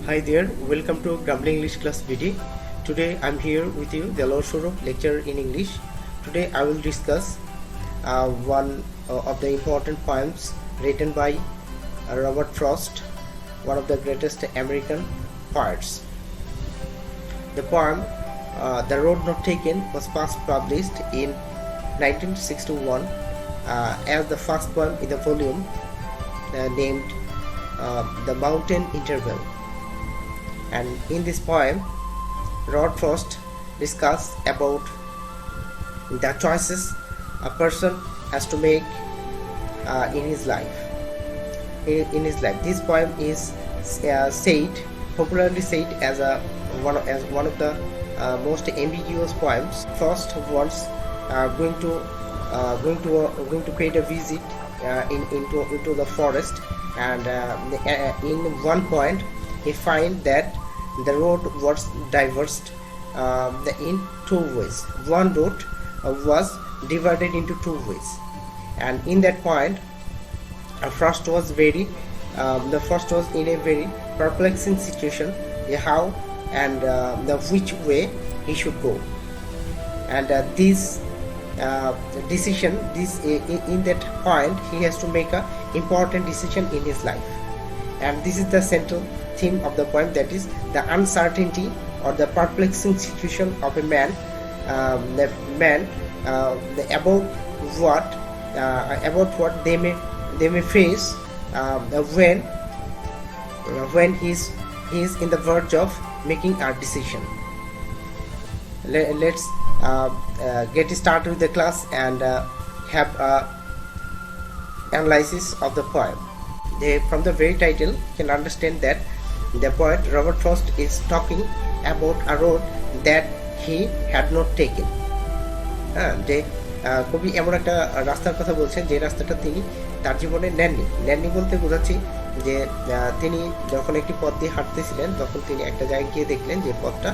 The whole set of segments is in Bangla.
Hi there, welcome to Grumbling English Class BD. Today I'm here with you, the Lord Swarup, lecturer in English. Today I will discuss one of the important poems written by Robert Frost, one of the greatest American poets. The poem The Road Not Taken was first published in 1961 as the first poem in the volume named The Mountain Interval. And in this poem, Robert Frost discusses about the choices a person has to make in his life. This poem is popularly said as one of the most ambiguous poems. Frost was going to create a visit into the forest, and in one point he finds that the road was diverged in two ways. One road was divided into two ways, and in that point Frost was in a very perplexing situation, how and which way he should go. And this decision, in that point he has to make a important decision in his life, and this is the central theme of the poem, that is the uncertainty or the perplexing situation of a man, about what they may face when he is in the verge of making a decision. Let's get started with the class and have a analysis of the poem. From the very title you can understand that the poet Robert Frost is talking about a road that he had not taken. কবি এমন একটা রাস্তার কথা বলছেন যে রাস্তাটা তিনি তার জীবনে নেননি বলতে বোঝাচ্ছি যে তিনি যখন একটি পথ দিয়ে হাঁটতেছিলেন তখন তিনি একটা জায়গায় গিয়ে দেখলেন যে পথটা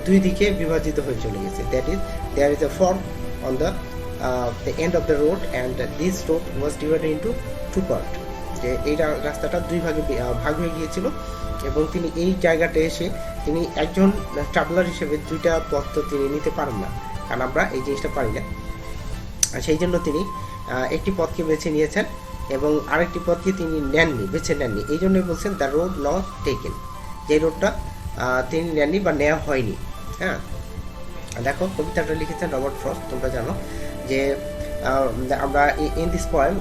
দুই দিকে বিভাজিত হয়ে চলে গেছে। That is there is a fork on the end of the road, and this road was divided into two parts. যে এই রাস্তাটা দুই ভাগে ভাগ হয়ে গিয়েছিল, এবং তিনি এই জায়গাতে এসে তিনি একজন ট্রাভেলার হিসেবে দুইটা পথ তো তিনি নিতে পারেন না, কারণ আমরা এই জিনিসটা পারি না। সেই জন্য তিনি একটি পথকে বেছে নিয়েছেন এবং আরেকটি পথকে তিনি বেছে নেননি। এই জন্যই বলছেন দ্য রোড নট টেকেন, যে রোডটা তিনি নেননি বা নেওয়া হয়নি। দেখো কবিতাটা লিখেছেন রবার্ট ফ্রস্ট। তোমরা জানো যে আমরা in this poem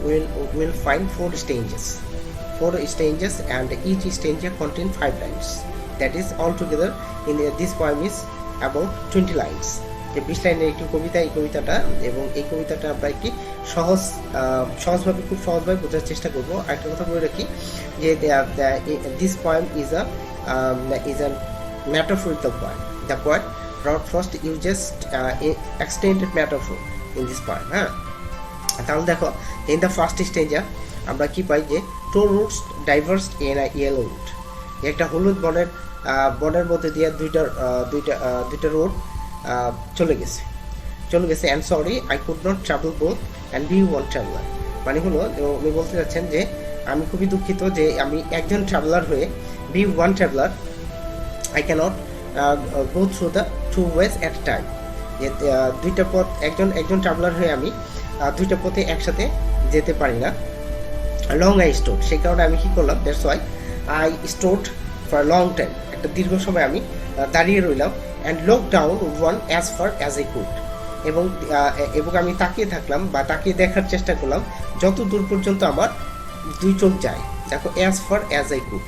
will find four stages, and each stage contain 5 lines. That is altogether this poem is about 20 lines. যে 20 লাইনের একটি কবিতা, এই কবিতাটা, এবং এই কবিতাটা আমরা একটি খুব সহজভাবে বোঝার চেষ্টা করব। একটা কথা বলে রাখি যে this poem is a metaphorical poem. The poet Robert Frost uses extended metaphor in this poem. তাহলে দেখো in the first stage আমরা কি পাই যে two roads diverged in a yellow wood. একটা হলুদ বনের মধ্যে দিয়ে দুইটা রোড চলে গেছে and sorry I could not travel both and be one traveler. মানে হলো উনি বলতে যাচ্ছেন যে আমি খুবই দুঃখিত যে আমি একজন ট্রাভেলার হয়ে be one traveler I cannot go through the two ways at a time. যে দুইটা পথ একজন ট্রাভেলার হয়ে আমি দুইটা পথে একসাথে যেতে পারি না। লং আই স্টোড, সেই কারণে আমি কি করলাম, that's why I stowed for long time, একটা দীর্ঘ সময় আমি দাঁড়িয়ে রইলাম, and look down one as far as I could, এবং আমি তাকিয়ে থাকলাম বা তাকিয়ে দেখার চেষ্টা করলাম যত দূর পর্যন্ত আমার দুই চোখ যায়। দেখো as far as I could,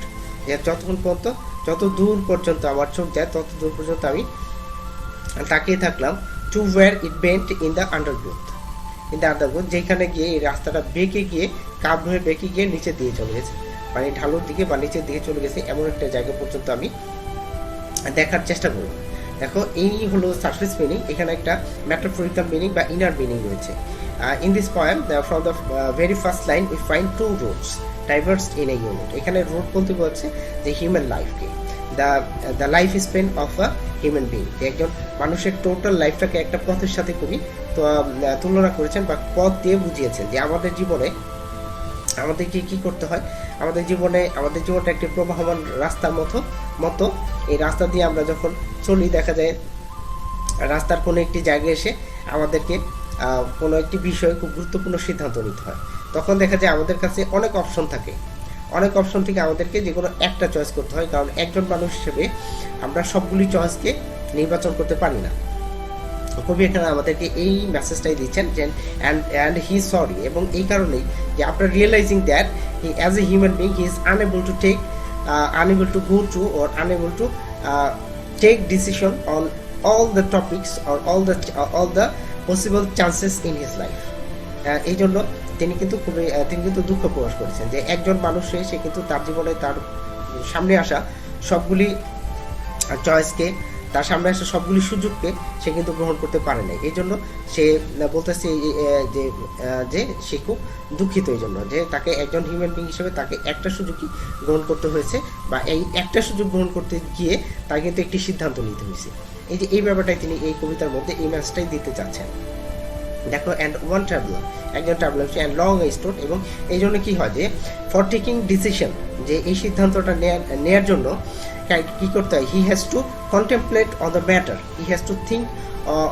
যত দূর পর্যন্ত আমার চোখ যায় তত দূর পর্যন্ত আমি তাকিয়ে থাকলাম। To where it bent in the undergrowth, যেখানে গিয়ে এই রাস্তাটা বেঁকে গিয়ে নিচের দিকে চলে গেছে, মানে ঢালুর দিকে বা নিচের দিকে চলে গেছে, এমন একটা জায়গা পর্যন্ত আমি দেখার চেষ্টা করব। দেখো এই হলো সারফেস মিনিং, এখানে একটা মেটাফরিক্যাল মিনিং বা ইনার মিনিং রয়েছে। In this poem from the very first line we find two roads diverged in a unit. এখানে রোড বলতে বলছে যে হিউম্যান লাইফকে, the life span of a human being, একজন মানুষের টোটাল লাইফটাকে একটা পথের সাথে খুবই তুলনা করেছেন বা পথ দিয়ে বুঝিয়েছেন যে আমাদের জীবনে আমাদেরকে কি করতে হয়, আমাদের জীবনটা একটি প্রবাহমান রাস্তার মতো এই রাস্তা দিয়ে আমরা যখন চলি, দেখা যায় রাস্তার কোনো একটি জায়গায় এসে আমাদেরকে কোনো একটি বিষয়ে খুব গুরুত্বপূর্ণ সিদ্ধান্ত নিতে হয়। তখন দেখা যায় আমাদের কাছে অনেক অপশন থাকে, অনেক অপশন থেকে আমাদেরকে যে কোনো একটা চয়েস করতে হয়, কারণ একজন মানুষ হিসেবে আমরা সবগুলি চয়েসকে নির্বাচন করতে পারি না। কবি এখানে আমাদেরকে এই মেসেজটাই দিচ্ছেন যে অ্যান্ড হি সরি, এবং এই কারণেই যে after realising that he as a human being he is unable to go to or unable to take decision on all the topics or all the possible chances in his life. এই জন্য তিনি কিন্তু দুঃখ প্রকাশ করেছেন যে একজন মানুষ সে কিন্তু তার জীবনে তার সামনে আসা সবগুলি চয়েসকে, তার সামনে আসা সবগুলি সুযোগকে সে কিন্তু গ্রহণ করতে পারে নাই। এই জন্য সে বলতেছে যে সে খুব দুঃখিত এই জন্য যে তাকে একজন হিউম্যান বিং হিসেবে তাকে একটা সুযোগই গ্রহণ করতে হয়েছে, বা এই একটা সুযোগ গ্রহণ করতে গিয়ে তাকে কিন্তু একটি সিদ্ধান্ত নিতে হয়েছে। এই ব্যাপারটাই তিনি এই কবিতার মধ্যে এই ম্যাসেজটাই দিতে চাচ্ছেন। দেখো, অ্যান্ড ওয়ান ট্রাভেলার, একজন ট্রাভেলার অ্যান্ড লং স্টোর, এবং এই জন্য কি হয় যে ফর টেকিং ডিসিশন, যে এই সিদ্ধান্তটা নেয়ার জন্য কি করতে হয়, he has to contemplate on the matter, he has to think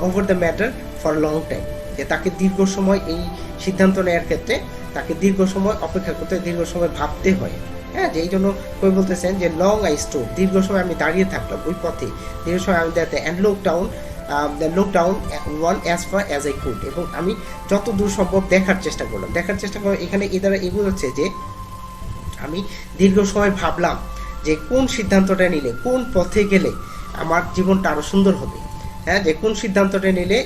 over the matter for long time, যে তাকে দীর্ঘ সময় এই সিদ্ধান্ত নেওয়ার ক্ষেত্রে তাকে দীর্ঘ সময় অপেক্ষা করতে হয়, দীর্ঘ সময় ভাবতে হয়। হ্যাঁ, যে এই জন্য কবি বলতেছেন যে লং আই স্টোর, দীর্ঘ সময় আমি দাঁড়িয়ে থাকলাম ওই পথে, দীর্ঘ সময় আমি দাঁড়াতে, and look down one as far as I could, এবং আমি যত দূর সম্ভব দেখার চেষ্টা করলাম। এখানে এই দ্বারা এগুলো হচ্ছে যে আমি দীর্ঘ সময় ভাবলাম যে কোন সিদ্ধান্তটা নিলে, কোন পথে গেলে আমার জীবনটা আরও সুন্দর হবে। হ্যাঁ, যে কোন সিদ্ধান্তটা নিলে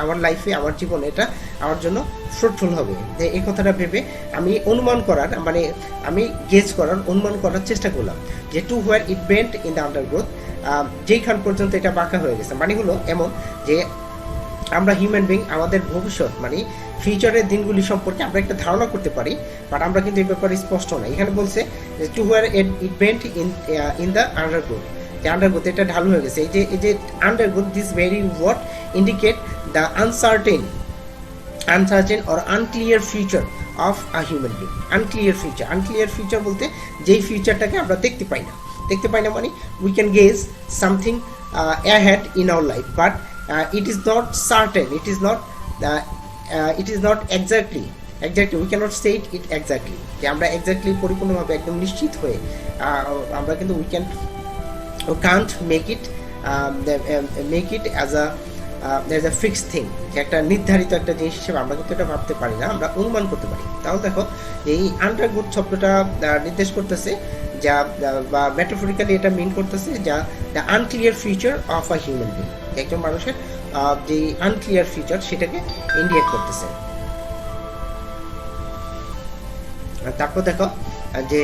আমার লাইফে, আমার জীবনে এটা আমার জন্য ফ্রুটফুল হবে, যে এই কথাটা ভেবে আমি অনুমান করার চেষ্টা করলাম যে to where it bent in the undergrowth, যেইখান পর্যন্ত এটা বাঁকা হয়ে গেছে। মানে হলো এমন যে আমরা হিউম্যান বিং আমাদের ভবিষ্যৎ মানে ফিউচারের দিনগুলি সম্পর্কে আমরা একটা ধারণা করতে পারি, বাট আমরা কিন্তু এই ব্যাপারে স্পষ্ট না। এখানে বলছে to where it bent in the undergrowth, যে আন্ডারগ্রোথ এটা ঢালু হয়ে গেছে। এই যে undergrowth, this very word indicate the uncertain or unclear future of a human being. Unclear future বলতে যেই ফিউচারটাকে আমরা দেখতে পাই না মানে we can guess something ahead in our life, but it is not certain, it is not exactly we cannot say it exactly, যে আমরা exactly পরিপূর্ণভাবে একদম নিশ্চিত হয়ে আমরা কিন্তু we can't make it as a fixed thing, যে একটা নির্ধারিত একটা জিনিস হিসেবে আমরা কিন্তু এটা ভাবতে পারি না, আমরা অনুমান করতে পারি। তাহলে দেখো এই আন্ডারগ্রোথ শব্দটা নির্দেশ করতেছে যা, বা মেটাফরিক্যালি এটা মিন করতেছে যা the unclear future of a human being, একজন মানুষের যে আনক্লিয়ার ফিউচার সেটাকে ইন্ডিকেট করতেছে। তারপর দেখো যে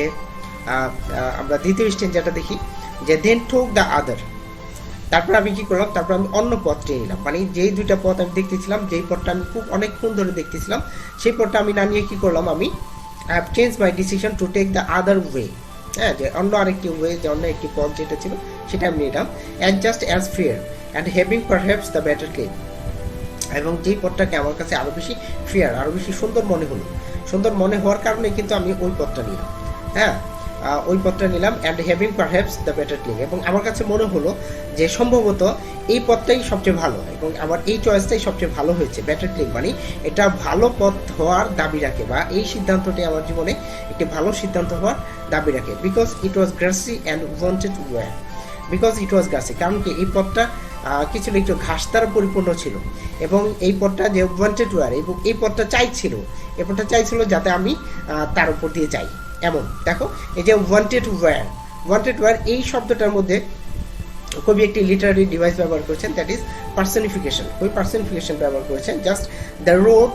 আমরা দ্বিতীয় স্টেজ যেটা দেখি যে দেন টোক দ্য আদার, তারপর আমি কি করলাম, তারপর আমি অন্য পথটি নিলাম, মানে যেই দুইটা পথ আমি দেখতেছিলাম, যেই পথটা আমি খুব অনেকক্ষণ ধরে দেখতেছিলাম, সেই পথটা আমি না নিয়ে কি করলাম, আমি I have change my decision to take the other way. হ্যাঁ, যে অন্য আরেকটি ওয়ে, যে অন্য একটি পথ যেটা ছিল সেটা আমি নিলাম, and just as fear and having perhaps the better claim, এবং যেই পথটাকে আমার কাছে আরও বেশি ফেয়ার, আরও বেশি সুন্দর মনে হওয়ার কারণে কিন্তু আমি ওই পথটা নিলাম। হ্যাঁ, ওই পথটা নিলাম, and having perhaps the better claim, এবং আমার কাছে মনে হলো যে সম্ভবত এই পথটাই সবচেয়ে ভালো, এবং আমার এই চয়েসটাই সবচেয়ে ভালো হয়েছে। বেটার ক্লেম মানে এটা ভালো পথ হওয়ার দাবি রাখে, বা এই সিদ্ধান্তটি আমার জীবনে একটি ভালো সিদ্ধান্ত হওয়ার দাবি রাখে। Because it was grassy and wanted wear, কারণ কি এই পথটা কিছু একটু ঘাস দ্বারা পরিপূর্ণ ছিল, এবং এই পথটা যে ওয়ান্টেড ওয়্যার, এবং এই পথটা চাইছিল যাতে আমি তার উপর দিয়ে যাই। এমন দেখো, এই যে ওয়ান্টেড ওয়্যার এই শব্দটার মধ্যে কবি একটি লিটারারি ডিভাইস ব্যবহার করেছেন, দ্যাট ইজ পার্সনিফিকেশন। কবি পার্সনিফিকেশন ব্যবহার করেছেন। Just the road,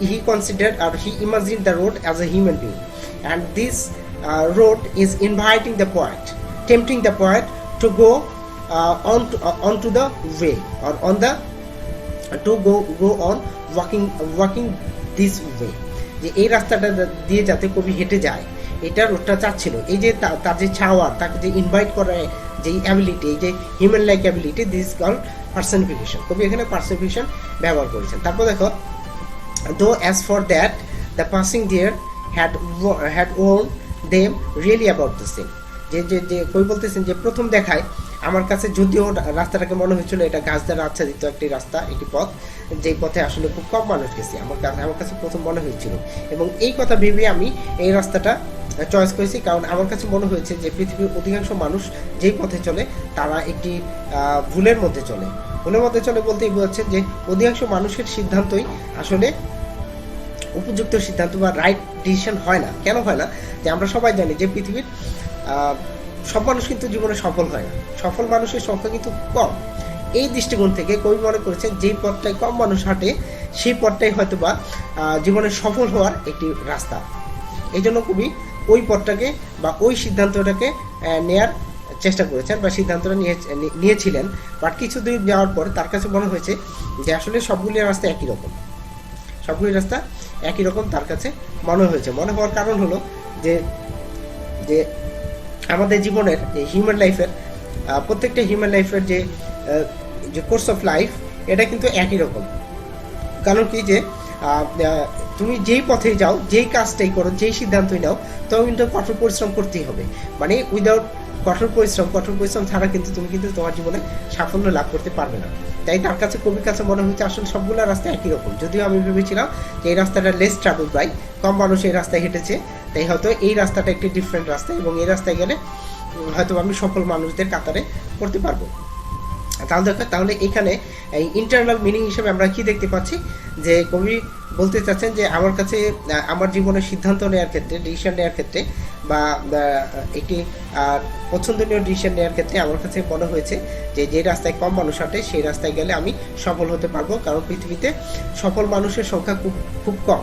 he considered আর he imagine the road as a human being, and this road is inviting the poet, tempting the poet to go onto the way, or to go on walking this way, যে এই রাস্তাটা দিয়ে যাতে কবি হেঁটে যায়, এটা রোডটা চাচ্ছিল। এই যে তার যে ছাওয়ার, তাকে যে ইনভাইট করার যে অ্যাবিলিটি, এই যে human like ability, this called personification. কবি এখানে পার্সনিফিকেশন ব্যবহার করেছেন। তারপর দেখো, though as for that the passing there had warned them really about the same. যে যে যে কই বলতেছেন যে প্রথম দেখায় আমার কাছে যদিও রাস্তাটাকে মনে হয়েছিল এটা গাছ দ্বারা আচ্ছাদিত একটি রাস্তা, একটি পথ, যে পথে আসলে খুব কম মানুষ গেছে, আমার কাছে প্রথম মনে হয়েছিল। এবং এই কথা ভেবে আমি এই রাস্তাটা চয়েস করেছি, কারণ আমার কাছে মনে হয়েছে যে পৃথিবীর অধিকাংশ মানুষ যেই পথে চলে তারা একটি ভুলের মধ্যে চলে। ভুলের মধ্যে চলে বলতেই বোঝাচ্ছে যে অধিকাংশ মানুষের সিদ্ধান্তই আসলে উপযুক্ত সিদ্ধান্ত বা রাইট ডিসিশন হয় না। কেন হয় না? যে আমরা সবাই জানি যে পৃথিবীর সব মানুষ কিন্তু জীবনে সফল হয় না, সফল মানুষের সংখ্যা কিন্তু কম। এই দৃষ্টিকোণ থেকে কবি মনে করেছেন যেই পথটায় কম মানুষ হাঁটে সেই পথটাই হয়তো বা জীবনে সফল হওয়ার একটি রাস্তা। এই জন্য কবি ওই পথটাকে বা ওই সিদ্ধান্তটাকে নেয়ার চেষ্টা করেছেন বা সিদ্ধান্তটা নিয়েছিলেন। বাট কিছু দূর যাওয়ার পর তার কাছে মনে হয়েছে যে আসলে সবগুলি রাস্তা একই রকম, সবগুলি রাস্তা একই রকম তার কাছে মনে হয়েছে। মনে হওয়ার কারণ হলো যে যে আমাদের জীবনের হিউম্যান লাইফের প্রত্যেকটা হিউম্যান লাইফের যে কোর্স অফ লাইফ এটা কিন্তু একই রকম। কারণ কি যে তুমি যেই পথে যাও, যেই কাজটাই করো, যেই সিদ্ধান্তই নাও, তখন কিন্তু কঠোর পরিশ্রম করতেই হবে। মানে উইদাউট কঠোর পরিশ্রম ছাড়া কিন্তু তুমি কিন্তু তোমার জীবনে সাফল্য লাভ করতে পারবে না। তাই তার কাছে, কবির কাছে মনে হচ্ছে আসলে সবগুলো রাস্তা একই রকম। যদিও আমি ভেবেছিলাম যে এই রাস্তাটা লেস ট্রাভেল বাই, কম মানুষ এই রাস্তায় হেঁটেছে, তাই হয়তো এই রাস্তাটা একটি ডিফারেন্ট রাস্তা এবং এই রাস্তায় গেলে হয়তো আমি সফল মানুষদের কাতারে পড়তে পারবো। তাহলে এখানে এই ইন্টারনাল মিনিং হিসেবে আমরা কি দেখতে পাচ্ছি যে কবি বলতে চাচ্ছেন যে আমার কাছে আমার জীবনের সিদ্ধান্ত নেওয়ার ক্ষেত্রে, ডিসিশন নেওয়ার ক্ষেত্রে বা একটি পছন্দনীয় ডিসিশন নেওয়ার ক্ষেত্রে আমার কাছে মনে হয়েছে যে যে রাস্তায় কম মানুষ হাঁটে সেই রাস্তায় গেলে আমি সফল হতে পারবো। কারণ পৃথিবীতে সফল মানুষের সংখ্যা খুব কম।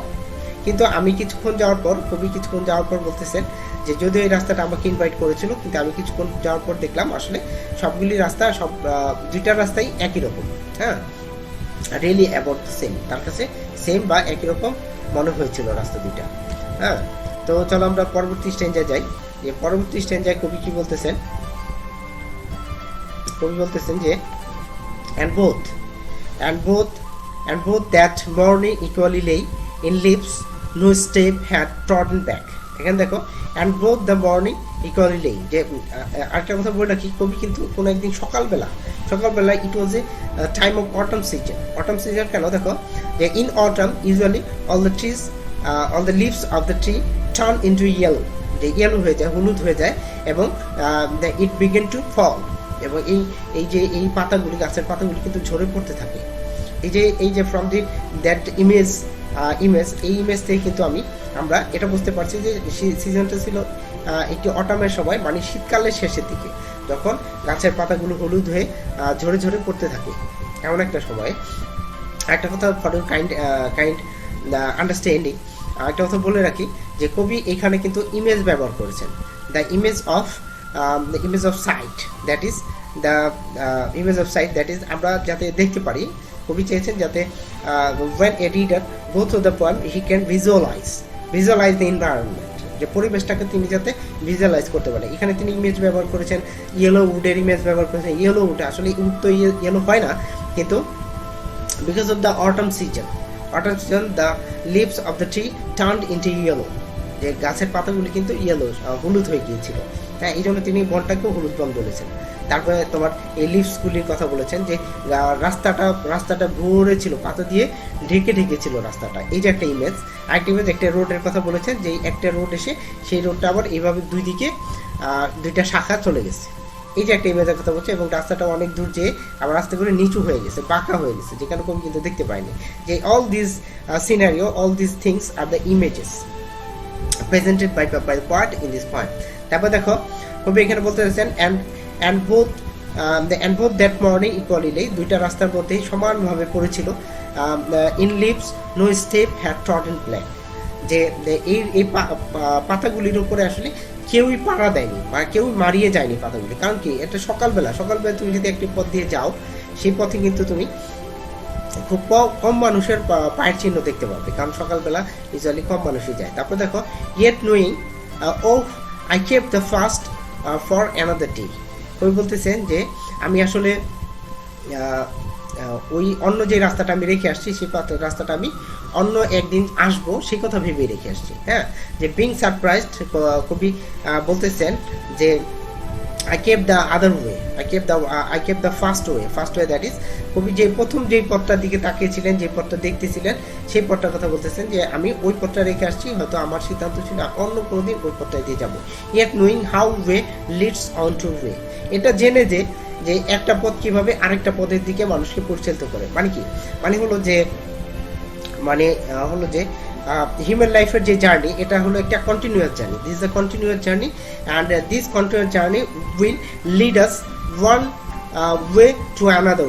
কিন্তু কবি কিছুক্ষণ যাওয়ার পর বলতেছেন যে যদিও এই রাস্তাটা আমাকে ইনভাইট করেছিল, কিন্তু আমি কিছুক্ষণ যাওয়ার পর দেখলাম আসলে সবগুলি রাস্তা, দুইটা রাস্তাই একই রকম। হ্যাঁ, রিয়েলি অ্যাবাউট দ্য সেম, তার কাছে সেম বা একই রকম মনে হয়েছিল রাস্তা দুইটা। হ্যাঁ, তো চলো আমরা পরবর্তী স্ট্যান্জায় যাই। যে পরবর্তী স্ট্যান্জায় কবি কি বলতেছেন? কবি বলতেছেন যে and both that morning equally lay in lips no step had trodden back. এখানে দেখো and both the morning equally lay, যে আরেকটা কথা বলে রাখি, কবি কিন্তু কোনো একদিন সকালবেলা it was a time of autumn season। কেন? দেখো যে in autumn usually all the leaves of the tree turn into yellow, যে ইয়েলো হয়ে যায়, হলুদ হয়ে যায়, এবং it began to fall, এবং এই পাতাগুলি, গাছের পাতাগুলি কিন্তু ঝরে পড়তে থাকে। এই যে ফ্রম দ্যাট ইমেজ এই ইমেজ থেকে কিন্তু আমরা এটা বুঝতে পারছি যে সিজনটা ছিল একটি অটামের সময়, মানে শীতকালের শেষের দিকে, যখন গাছের পাতাগুলো হলুদ হয়ে ঝরে ঝরে পড়তে থাকে, এমন একটা সময়। একটা কথা ফর ইউর কাইন্ড আন্ডারস্ট্যান্ডিং, একটা কথা বলে রাখি যে কবি এখানে কিন্তু ইমেজ ব্যবহার করেছেন, the image of sight, that is আমরা যাতে দেখতে পারি। কবি চেয়েছেন যাতে when a reader go through the poem he can visualize the environment, যে পরিবেশটাকে তিনি যাতে ভিজুয়ালাইজ করতে পারে। এখানে তিনি ইমেজ ব্যবহার করেছেন, ইয়েলো উডের ইমেজ ব্যবহার করেছেন। ইয়েলো উড, আসলে উড তো ইয়েলো হয় না, কিন্তু because of the autumn season the leaves of the tree turned into yellow, যে গাছের পাতাগুলি কিন্তু ইয়েলো, হলুদ হয়ে গিয়েছিল। হ্যাঁ, এই জন্য তিনি বনটাকেও হলুদ বন বলেছেন। তারপরে তোমার এই লিভসগুলির কথা বলেছেন, যে রাস্তাটা ভরে ছিল, পাতা দিয়ে ঢেকে ছিল রাস্তাটা। এই যে একটা ইমেজ। আরেকটা ইমেজ, একটা রোডের কথা বলেছেন, যে একটা রোড এসে সেই রোডটা আবার এইভাবে দুই দিকে দুইটা শাখা চলে গেছে। এই যে একটা ইমেজের কথা বলছে, এবং রাস্তাটা অনেক দূর যেয়ে আবার রাস্তাগুলো নিচু হয়ে গেছে, বাঁকা হয়ে গেছে, যেখানে কবি কিন্তু দেখতে পাইনি। যে all this scenario, all this things are the images presented by the poet in this poem. তারপর দেখো কবি এখানে বলতে চাচ্ছেন and both that morning equally lay, দুইটা রাস্তার মধ্যেই সমানভাবে পড়েছিল। in leaves no step had trodden black, যে এই পাতাগুলির উপরে আসলে কেউই পাড়া দেয়নি বা কেউ মারিয়ে যায়নি পাতাগুলি। কারণ কি, এটা সকালবেলা তুমি যদি একটি পথ দিয়ে যাও, সেই পথে কিন্তু তুমি খুব কম মানুষের পায়ের চিহ্ন দেখতে পাবে, কারণ সকালবেলা ইউজুয়ালি কম মানুষই যায়। তারপর দেখো yet knowing I kept the fast for another day, কবি বলতেছেন যে আমি আসলে ওই অন্য যে রাস্তাটা আমি রেখে আসছি সেই রাস্তাটা আমি অন্য একদিন আসবো সেই কথা ভেবে রেখে আসছি। হ্যাঁ, যে বিং সারপ্রাইজড, কবি বলতেছেন যে I kept the other way. I kept the first way. First way, that is, কবি যে প্রথম যেই পথটার দিকে তাকিয়েছিলেন, যে পথটা দেখতেছিলেন, সেই পথটার কথা বলতেছেন যে আমি ওই পথটা রেখে আসছি, হয়তো আমার সিদ্ধান্ত ছিল অন্য কোনো দিন ওই পথটা দিয়ে যাবো। Yet knowing how way leads on to way, এটা জেনে যে যে একটা পথ কিভাবে আরেকটা পথের দিকে মানুষকে পরিচালিত করে। মানে কি, মানে হলো যে হিউম্যান লাইফের যে জার্নি, এটা হলো একটা continuous journey. This is a continuous journey, and this continuous journey will lead us one way to another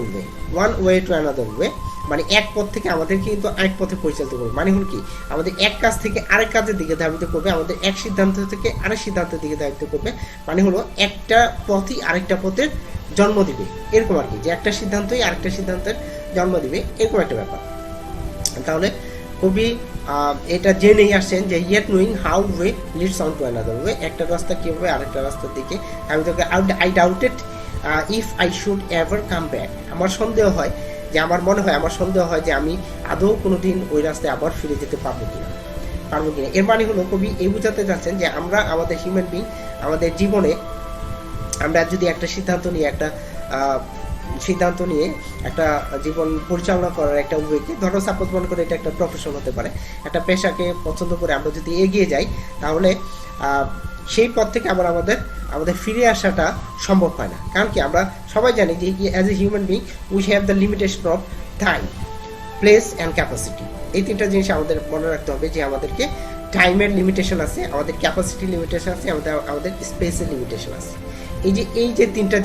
way. মানে এক পথ থেকে আমাদেরকে কিন্তু আরেক পথে পরিচালিত করবে। মানে হল কি, আমাদের এক কাজ থেকে আরেক কাজের দিকে ধাবিত করবে, আমাদের এক সিদ্ধান্ত থেকে আরেক সিদ্ধান্তের দিকে ধাবিত করবে। মানে হলো একটা পথই আরেকটা পথের জন্ম দিবে, এরকম আর কি, যে একটা সিদ্ধান্তই আরেকটা সিদ্ধান্তের জন্ম দিবে, এরকম একটা ব্যাপার। তাহলে কবি এটা জেনেই আসছেন যে yet knowing how way leads on to another way, একটা রাস্তা কীভাবে আরেকটা রাস্তার দিকে আমি তোকে I doubted if I should ever come back, আমার সন্দেহ হয় যে আমি আদৌ কোনো দিন ওই রাস্তায় আবার ফিরে যেতে পারবো কিনা। এর মানে হলো কবি এই বোঝাতে চাচ্ছেন যে আমরা আমাদের হিউম্যান বিং, আমাদের জীবনে আমরা যদি একটা সিদ্ধান্ত নিয়ে একটা জীবন পরিচালনা করার একটা ওয়েকে, ধরো সাপোজ মনে করে এটা একটা প্রফেশন হতে পারে, একটা পেশাকে পছন্দ করে আমরা যদি এগিয়ে যাই, তাহলে সেই পথ থেকে আবার আমাদের ফিরে আসাটা সম্ভব হয় না। কারণ কি, আমরা সবাই জানি যে as a human being we have the limitation of time, place and capacity. এই তিনটা জিনিস আমাদের মনে রাখতে হবে, যে আমাদেরকে টাইমের লিমিটেশন আছে, আমাদের ক্যাপাসিটি লিমিটেশন আছে, আমাদের স্পেসের লিমিটেশন আছে। এই যে তিনটা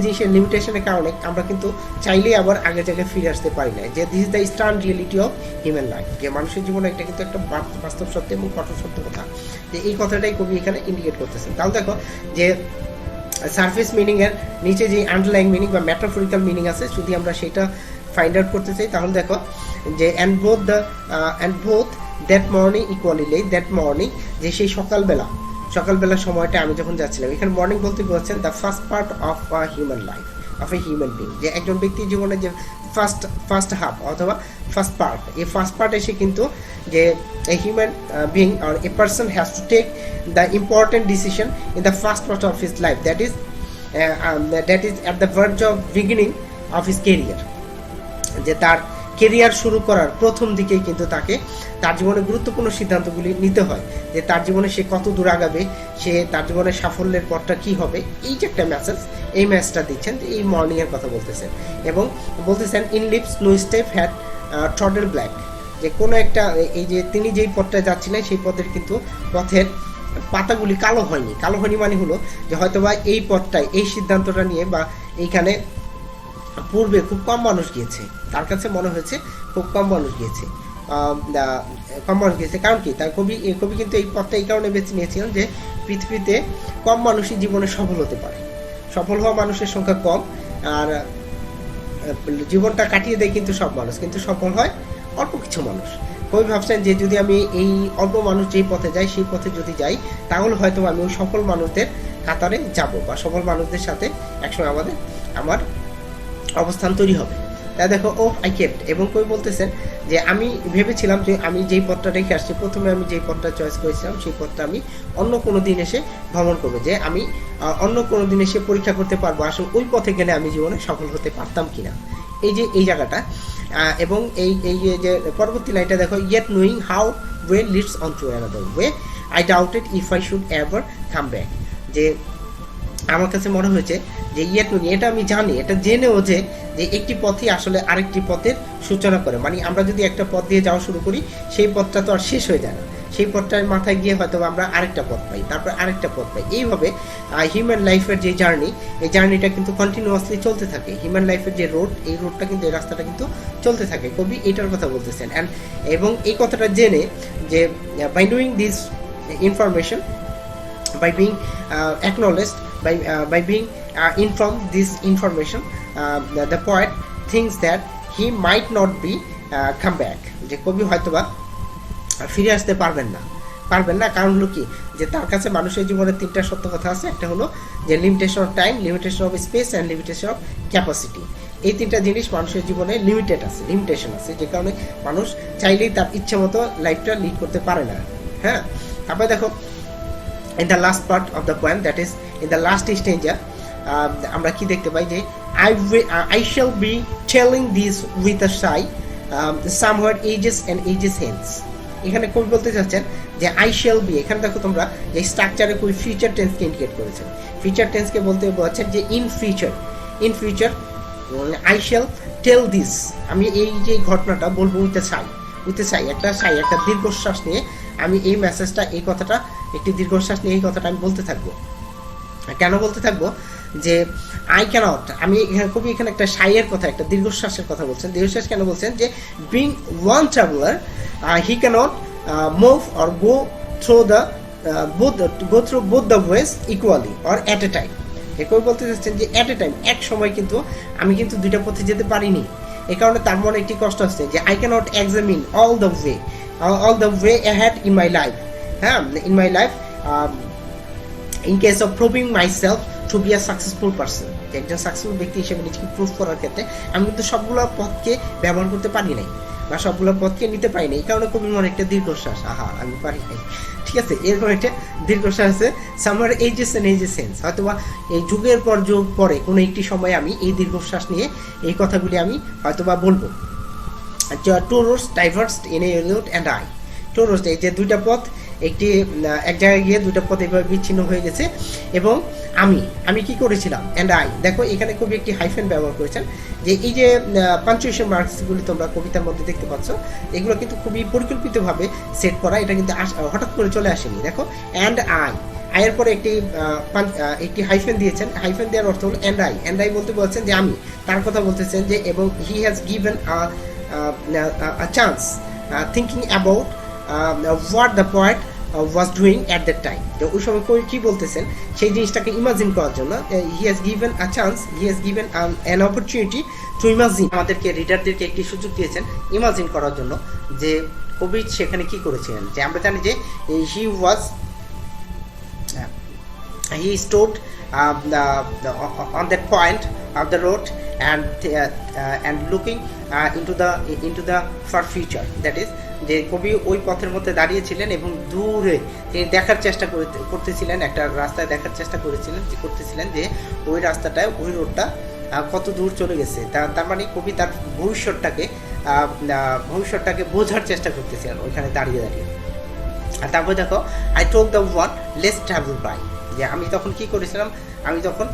জিনিসের লিমিটেশনের কারণে আমরা কিন্তু চাইলেই আবার আগের জায়গায় ফিরে আসতে পারি না। যে this is the stern reality of human life, যে মানুষের জীবনে এটা কিন্তু একটা বাস্তব সত্য এবং কঠোর সত্য কথা। যে এই কথাটাই কবি এখানে ইন্ডিকেট করতেছেন। তাহলে দেখো যে সারফেস মিনিংয়ের নিচে যে আন্ডারলাইং মিনিং বা ম্যাটাফরিক্যাল মিনিং আছে, যদি আমরা সেটা ফাইন্ড আউট করতে চাই, তাহলে দেখো যে and both that morning equally lay, that morning, যে সেই সকালবেলা সময়টা আমি যখন যাচ্ছিলাম, এখানে মর্নিং বলতে বলছেন the first part of a human life, of a human being, যে একজন ব্যক্তির জীবনে যে ফার্স্ট হাফ অথবা ফার্স্ট পার্ট, এই ফার্স্ট পার্ট এসে কিন্তু যে a human being or a person has to take the important decision in the first part of his life, that is at the verge of beginning of his career, যে তার কেরিয়ার শুরু করার প্রথম দিকেই কিন্তু তার জীবনে গুরুত্বপূর্ণ সিদ্ধান্তগুলি নিতে হয়, যে তার জীবনে সে কত দূর আগাবে, তার জীবনের সাফল্যের পথটা কি হবে। এই যে একটা মেসেজ, এই মেসেজটা দিচ্ছেন, এই মর্নিং এর কথা বলতেছেন, এবং বলতেছেন in leaves no step had trodden black, যে কোনো একটা, এই যে তিনি যেই পথটা যাচ্ছিলেন সেই পথের কিন্তু পথের পাতাগুলি কালো হয়নি। মানে হলো যে হয়তোবা এই পথটাই, এই সিদ্ধান্তটা নিয়ে বা এইখানে পূর্বে খুব কম মানুষ গিয়েছে, তার কাছে মনে হয়েছে খুব কম মানুষ গিয়েছে। কারণ কি, তার কবি কিন্তু এই পথটা এই কারণে বেছে নিয়েছিলেন যে পৃথিবীতে কম মানুষই জীবনে সফল হতে পারে, সফল হওয়া মানুষের সংখ্যা কম, আর জীবনটা কাটিয়ে দেয় কিন্তু সব মানুষ, কিন্তু সফল হয় অল্প কিছু মানুষ। কবি ভাবছেন যে যদি আমি এই অল্প মানুষ যেই পথে যাই, সেই পথে যদি যাই, তাহলে হয়তো আমি ওই সফল মানুষদের কাতারে যাব, বা সফল মানুষদের সাথে একসময় আমার অবস্থান তৈরি হবে। তাই দেখো আই কেপ্ট, এবং কবি বলতেছেন যে আমি ভেবেছিলাম যে আমি যেই পথটা রেখে আসছি, প্রথমে আমি যেই পথটা চয়েস করেছিলাম, সেই পথটা আমি অন্য কোনো দিন এসে ভ্রমণ করবো, যে আমি অন্য কোনো দিন এসে পরীক্ষা করতে পারবো আসলে ওই পথে গেলে আমি জীবনে সফল হতে পারতাম কিনা, এই জায়গাটা। এবং এই যে পরবর্তী লাইনটা দেখো, yet knowing how way leads on to another way, I doubted if I should ever come back, যে আমার কাছে মনে হয়েছে যে এটা আমি জানি, এটা জেনেও যে একটি পথই আসলে আরেকটি পথের সূচনা করে। মানে আমরা যদি একটা পথ দিয়ে যাওয়া শুরু করি, সেই পথটা তো আর শেষ হয়ে যায় না, সেই পথটার মাথায় গিয়ে হয়তো আমরা আরেকটা পথ পাই, তারপর আরেকটা পথ পাই। এইভাবে হিউম্যান লাইফের যে জার্নি, এই জার্নিটা কিন্তু কন্টিনিউয়াসলি চলতে থাকে। হিউম্যান লাইফের যে রোড, এই রোডটা কিন্তু, এই রাস্তাটা কিন্তু চলতে থাকে। কবি এটার কথা বলতেছেন, এবং এই কথাটা জেনে যে by doing this information, by being acknowledged, by being informed this information, the poet thinks that he might not be come back, যে কবি হয়তোবা ফিরে আসতে পারবেন না। কারণ হলো কি, যে তার কাছে মানুষের জীবনে তিনটা সত্য কথা আছে। একটা হলো যে limitation of time, limitation of speech and limitation of capacity. এই তিনটা জিনিস মানুষের জীবনে লিমিটেশন আছে, যে কারণে মানুষ চাইলেই তার ইচ্ছে মতো লাইফটা লিড করতে পারে না। হ্যাঁ, তারপরে দেখো in the last part of the poem, that is in the last stanza, আমরা কি দেখতে পাই যে I shall be telling this with a sigh, somewhere ages and ages hence। এখানে কবি বলতে চাচ্ছেন যে I shall be, এখানে দেখো তোমরা যে স্ট্রাকচারে কবি ফিউচার টেন্সকে ইন্ডিকেট করেছেন। ফিউচার টেন্সকে বলতে বলছেন যে in future I shall tell this, আমি এই যে ঘটনাটা বলবো উইথ এ সাই, একটা দীর্ঘশ্বাস নিয়ে আমি এই মেসেজটা, এই কথাটা, একটি দীর্ঘশ্বাস নিয়ে এই কথাটা আমি বলতে থাকবো। কেন বলতে থাকবো? যে আই ক্যানট, আমি কবি এখানে একটা সাইয়ের কথা, একটা দীর্ঘশ্বাসের কথা বলছেন। দীর্ঘশ্বাস কেন বলছেন? যে being one traveller he cannot move or go through both the ways equally or at a time. কবি বলতে চাচ্ছেন যে অ্যাট এ টাইম, এক সময় কিন্তু আমি কিন্তু দুইটা পথে যেতে পারিনি। এই কারণে তার মনে একটি কষ্ট হচ্ছে যে I can't examine all the way ahead in my life, হ্যাঁ, in my life in case of proving my self to be a successful person. একজন সাকসেসফুল ব্যক্তি হিসেবে নিজেকে প্রুভ করার ক্ষেত্রে আমি কিন্তু সবগুলো পথকে ব্যবহার করতে পারি নাই, বা সবগুলো পথকে নিতে পারি নাই। এই কারণে কবির মনে একটা দীর্ঘশ্বাস, আমি পারি নাই, ঠিক আছে, এরকম একটা দীর্ঘশ্বাস আছে। সামার এজেস সেন্স, হয়তো বা এই যুগের পর যুগ পরে কোনো একটি সময় আমি এই দীর্ঘশ্বাস নিয়ে এই কথাগুলি আমি হয়তো বা বলবো। Two roads diverged in a road and I, two roads, এই যে দুইটা পথ, একটি এক জায়গায় গিয়ে দুইটা পথ এভাবে বিচ্ছিন্ন হয়ে গেছে, এবং আমি কি করেছিলাম, অ্যান্ড আই। দেখো এখানে কবি একটি হাইফেন ব্যবহার করেছেন, যে এই যে পাঞ্চুয়েশন মার্কসগুলি তোমরা কবিতার মধ্যে দেখতে পাচ্ছ, এগুলো কিন্তু খুবই পরিকল্পিতভাবে সেট করা, এটা কিন্তু হঠাৎ করে চলে আসেনি। দেখো অ্যান্ড আয়ের পরে একটি হাইফেন দিয়েছেন, হাইফেন দেওয়ার অর্থ হলো অ্যান্ড আই বলতে বলছেন যে আমি, তার কথা বলতেছেন যে, এবং he has given a chance thinking about what the poet was doing at that time। তো ওই সময় কবি কি বলতেছেন সেই জিনিসটাকে ইমাজিন করার জন্য, he has given an opportunity to imagine, আমাদেরকে রিডারদেরকে একটি সুযোগ দিয়েছেন ইমাজিন করার জন্য যে কবি সেখানে কি করেছিলেন। যে আমরা জানি যে he stood on that point of the road and looking into the far future, that is, যে কবি ওই পথের মধ্যে দাঁড়িয়েছিলেন এবং দূরে তিনি দেখার চেষ্টা করতেছিলেন, একটা রাস্তায় দেখার চেষ্টা করতেছিলেন যে ওই রাস্তাটায়, ওই রোডটা কত দূর চলে গেছে। তার মানে কবি তার ভবিষ্যৎটাকে বোঝার চেষ্টা করতেছিলেন ওইখানে দাঁড়িয়ে। আর তারপরে দেখো I told the one less travel by, যে আমি তখন কি করেছিলাম, আমি তখন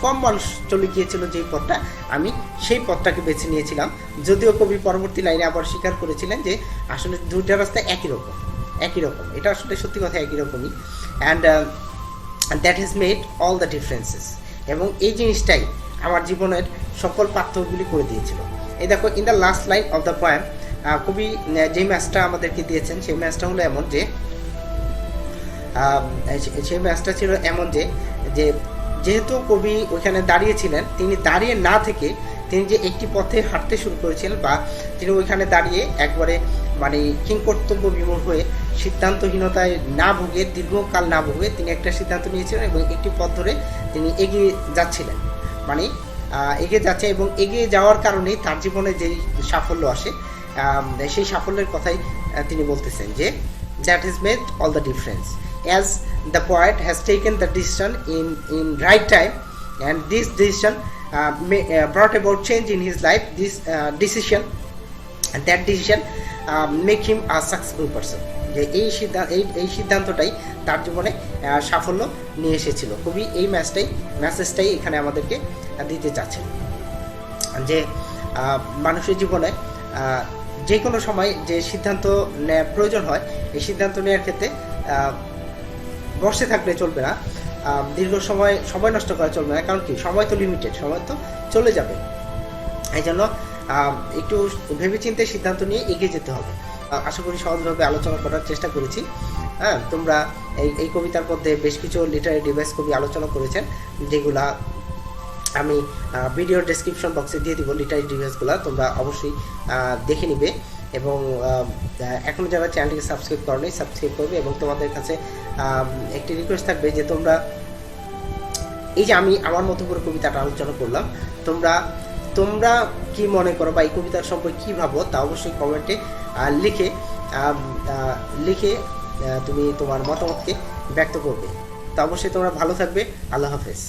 কম মানুষ চলে গিয়েছিল যেই পথটা, আমি সেই পথটাকে বেছে নিয়েছিলাম। যদিও কবি পরবর্তী লাইনে আবার স্বীকার করেছিলেন যে আসলে দুইটা রাস্তা একই রকম, এটা আসলে সত্যি কথা একই রকমই। And that has made all the differences, এবং এই জিনিসটাই আমার জীবনের সকল পার্থক্যগুলি করে দিয়েছিল। এই দেখো in the last line of the poem, কবি যেই ম্যাচটা আমাদেরকে দিয়েছেন সেই ম্যাচটা হলো এমন যে, সেই ম্যাচটা ছিল এমন যে যেহেতু কবি ওইখানে দাঁড়িয়েছিলেন, তিনি দাঁড়িয়ে না থেকে তিনি যে একটি পথে হাঁটতে শুরু করেছিলেন, বা তিনি ওইখানে দাঁড়িয়ে একবারে মানে কিংকর্তব্য বিমূঢ় হয়ে সিদ্ধান্তহীনতায় না ভুগে, দীর্ঘকাল না ভুগে তিনি একটা সিদ্ধান্ত নিয়েছিলেন এবং একটি পথ ধরে তিনি এগিয়ে যাচ্ছিলেন, মানে এগিয়ে যাচ্ছে, এবং এগিয়ে যাওয়ার কারণেই তার জীবনে যেই সাফল্য আসে, সেই সাফল্যের কথাই তিনি বলতেছেন যে that has made all the difference as the poet has taken the decision in right time, and this decision brought about change in his life. This decision make him a successful person, যে এই সিদ্ধান্তটাই তার জীবনে সাফল্য নিয়ে এসেছিল। কবি এই মেসেজটাই এখানে আমাদেরকে দিতে চাচ্ছেন, যে মানুষের জীবনে যে কোনো সময় যে সিদ্ধান্ত নেওয়ার প্রয়োজন হয়, এই সিদ্ধান্ত নেওয়ার ক্ষেত্রে বসে থাকলে চলবে না, দীর্ঘ সময় নষ্ট করা চলবে না, কারণ কি সময় তো লিমিটেড, সময় তো চলে যাবে। এই জন্য একটু ভেবেচিন্তে সিদ্ধান্ত নিয়ে এগিয়ে যেতে হবে। আশা করি সহজভাবে আলোচনা করার চেষ্টা করেছি। হ্যাঁ, তোমরা এই কবিতার মধ্যে বেশ কিছু লিটারি ডিভাইস কবি আলোচনা করেছেন, যেগুলা আমি ভিডিওর ডেসক্রিপশন বক্সে দিয়ে দিব। লিটারি ডিভাইসগুলো তোমরা অবশ্যই দেখে নিবে, এবং এখন যারা চ্যানেলটিকে সাবস্ক্রাইব করনি সাবস্ক্রাইব করবে, এবং তোমাদের কাছে একটি রিকোয়েস্ট থাকবে যে তোমরা এই যে আমি আমার মতো করে কবিতাটা আলোচনা করলাম, তোমরা তোমরা কি মনে করো বা এই কবিতার সম্পর্কে কী ভাবো তা অবশ্যই কমেন্টে লিখে লিখে তুমি তোমার মতামতকে ব্যক্ত করবে। তো অবশ্যই তোমরা ভালো থাকবে। আল্লাহ হাফেজ।